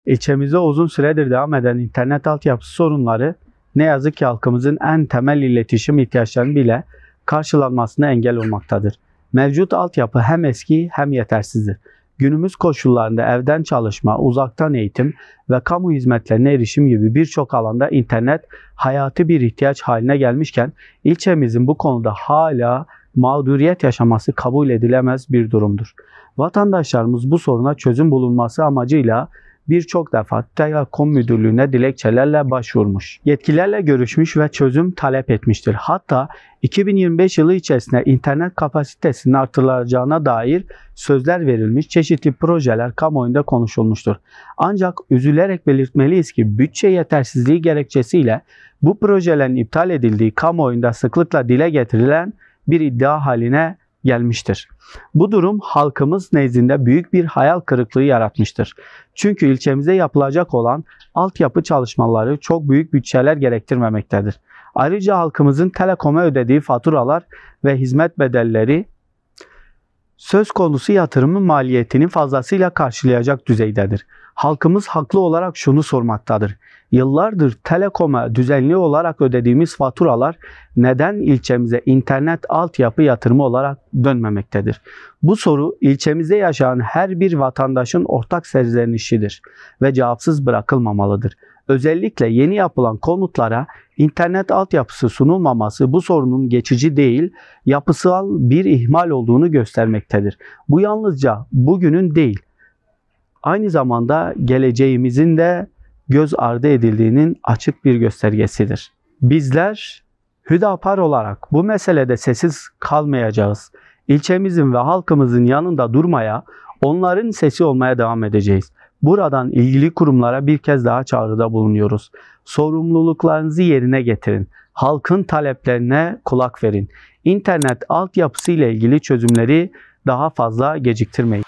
İlçemizde uzun süredir devam eden internet altyapısı sorunları ne yazık ki halkımızın en temel iletişim ihtiyaçlarının bile karşılanmasına engel olmaktadır. Mevcut altyapı hem eski hem yetersizdir. Günümüz koşullarında evden çalışma, uzaktan eğitim ve kamu hizmetlerine erişim gibi birçok alanda internet hayati bir ihtiyaç haline gelmişken ilçemizin bu konuda hala mağduriyet yaşaması kabul edilemez bir durumdur. Vatandaşlarımız bu soruna çözüm bulunması amacıyla birçok defa Telekom Müdürlüğü'ne dilekçelerle başvurmuş, yetkililerle görüşmüş ve çözüm talep etmiştir. Hatta 2025 yılı içerisinde internet kapasitesinin artırılacağına dair sözler verilmiş, çeşitli projeler kamuoyunda konuşulmuştur. Ancak üzülerek belirtmeliyiz ki bütçe yetersizliği gerekçesiyle bu projelerin iptal edildiği kamuoyunda sıklıkla dile getirilen bir iddia haline gelmiştir. Bu durum halkımız nezdinde büyük bir hayal kırıklığı yaratmıştır. Çünkü ilçemize yapılacak olan altyapı çalışmaları çok büyük bütçeler gerektirmemektedir. Ayrıca halkımızın Telekom'a ödediği faturalar ve hizmet bedelleri söz konusu yatırımın maliyetini fazlasıyla karşılayacak düzeydedir. Halkımız haklı olarak şunu sormaktadır: yıllardır Telekom'a düzenli olarak ödediğimiz faturalar neden ilçemize internet altyapı yatırımı olarak dönmemektedir? Bu soru ilçemizde yaşayan her bir vatandaşın ortak serzenişidir ve cevapsız bırakılmamalıdır. Özellikle yeni yapılan konutlara internet altyapısı sunulmaması bu sorunun geçici değil, yapısal bir ihmal olduğunu göstermektedir. Bu yalnızca bugünün değil, aynı zamanda geleceğimizin de göz ardı edildiğinin açık bir göstergesidir. Bizler Hüdapar olarak bu meselede sessiz kalmayacağız. İlçemizin ve halkımızın yanında durmaya, onların sesi olmaya devam edeceğiz. Buradan ilgili kurumlara bir kez daha çağrıda bulunuyoruz. Sorumluluklarınızı yerine getirin. Halkın taleplerine kulak verin. İnternet altyapısı ile ilgili çözümleri daha fazla geciktirmeyin.